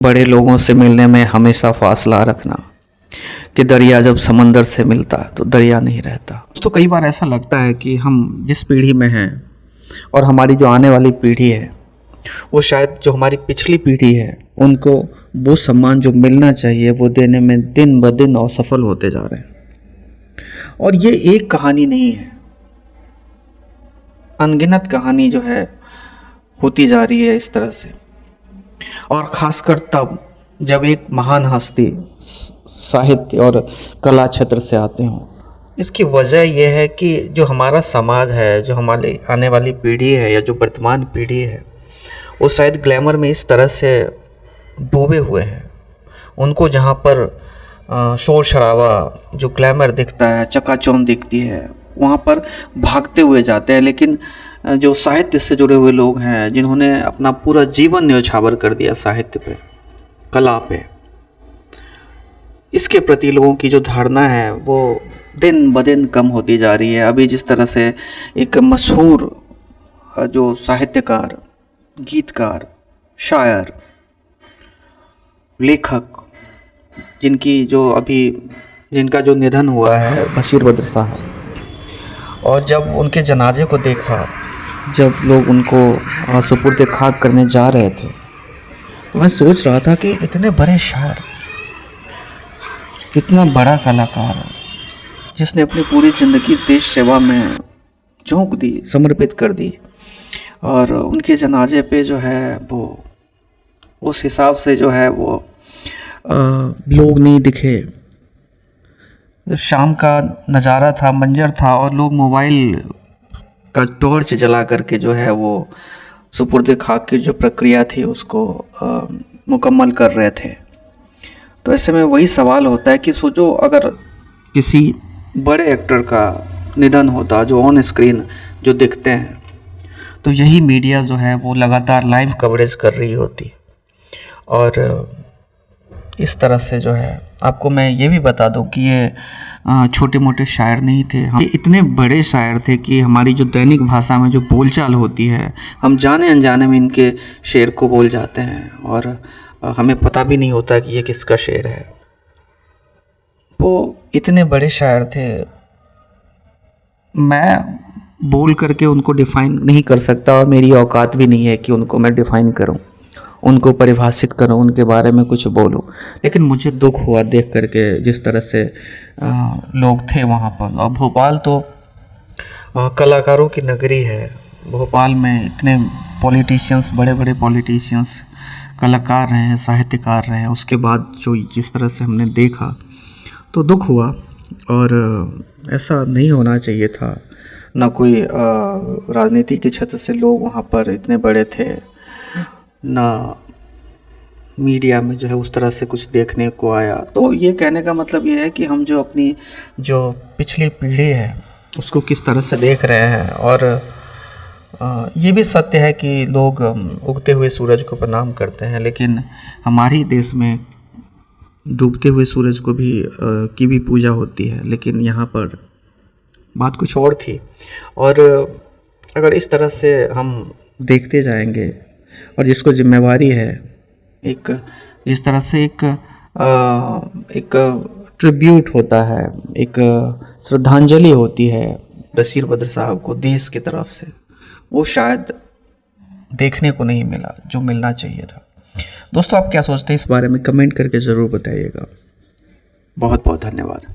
बड़े लोगों से मिलने में हमेशा फासला रखना कि दरिया जब समंदर से मिलता तो दरिया नहीं रहता। तो कई बार ऐसा लगता है कि हम जिस पीढ़ी में हैं और हमारी जो आने वाली पीढ़ी है वो शायद जो हमारी पिछली पीढ़ी है उनको वो सम्मान जो मिलना चाहिए वो देने में दिन ब दिन असफल होते जा रहे हैं। और ये एक कहानी नहीं है, अनगिनत कहानी जो है होती जा रही है इस तरह से। और ख़ासकर तब जब एक महान हस्ती साहित्य और कला क्षेत्र से आते हों। इसकी वजह यह है कि जो हमारा समाज है, जो हमारी आने वाली पीढ़ी है या जो वर्तमान पीढ़ी है, वो शायद ग्लैमर में इस तरह से डूबे हुए हैं। उनको जहाँ पर शोर शराबा जो ग्लैमर दिखता है, चकाचौंध दिखती है, वहाँ पर भागते हुए जाते हैं। लेकिन जो साहित्य से जुड़े हुए लोग हैं, जिन्होंने अपना पूरा जीवन न्योछावर कर दिया साहित्य पे, कला पे, इसके प्रति लोगों की जो धारणा है वो दिन ब दिन कम होती जा रही है। अभी जिस तरह से एक मशहूर जो साहित्यकार, गीतकार, शायर, लेखक जिनका जो निधन हुआ है, बशीर बद्र साहब, और जब उनके जनाजे को देखा, जब लोग उनको सुपुर्द खाक करने जा रहे थे, तो मैं सोच रहा था कि इतने बड़े शायर, इतना बड़ा कलाकार जिसने अपनी पूरी ज़िंदगी देश सेवा में झोंक दी, समर्पित कर दी, और उनके जनाजे पे जो है वो उस हिसाब से जो है वो लोग नहीं दिखे। शाम का नज़ारा था, मंजर था, और लोग मोबाइल का टॉर्च जला करके जो है वो सुपुर्द खाक की जो प्रक्रिया थी उसको मुकम्मल कर रहे थे। तो ऐसे में वही सवाल होता है कि सोचो अगर किसी बड़े एक्टर का निधन होता जो ऑन स्क्रीन जो दिखते हैं, तो यही मीडिया जो है वो लगातार लाइव कवरेज कर रही होती। और इस तरह से जो है आपको मैं ये भी बता दूं कि ये छोटे मोटे शायर नहीं थे, ये इतने बड़े शायर थे कि हमारी जो दैनिक भाषा में जो बोलचाल होती है, हम जाने अनजाने में इनके शेर को बोल जाते हैं और हमें पता भी नहीं होता कि ये किसका शेर है। वो इतने बड़े शायर थे, मैं बोल करके उनको डिफ़ाइन नहीं कर सकता और मेरी औकात भी नहीं है कि उनको मैं डिफ़ाइन करूं, उनको परिभाषित करूं, उनके बारे में कुछ बोलूं। लेकिन मुझे दुख हुआ देख करके जिस तरह से लोग थे वहाँ पर। और भोपाल तो कलाकारों की नगरी है। भोपाल में इतने पॉलिटिशियंस, बड़े बड़े पॉलिटिशियंस, कलाकार रहे हैं, साहित्यकार रहे हैं। उसके बाद जो जिस तरह से हमने देखा तो दुख हुआ, और ऐसा नहीं होना चाहिए था। ना कोई राजनीति के क्षेत्र से लोग वहाँ पर इतने बड़े थे, ना मीडिया में जो है उस तरह से कुछ देखने को आया। तो ये कहने का मतलब ये है कि हम जो अपनी जो पिछली पीढ़ी है उसको किस तरह से देख रहे हैं। और ये भी सत्य है कि लोग उगते हुए सूरज को प्रणाम करते हैं, लेकिन हमारे देश में डूबते हुए सूरज को भी की भी पूजा होती है। लेकिन यहाँ पर बात कुछ और थी। और अगर इस तरह से हम देखते जाएंगे, और जिसको जिम्मेवारी है, एक जिस तरह से एक ट्रिब्यूट होता है, एक श्रद्धांजलि होती है बशीर बद्र साहब को देश की तरफ से, वो शायद देखने को नहीं मिला जो मिलना चाहिए था। दोस्तों, आप क्या सोचते हैं इस बारे में? कमेंट करके ज़रूर बताइएगा। बहुत बहुत धन्यवाद।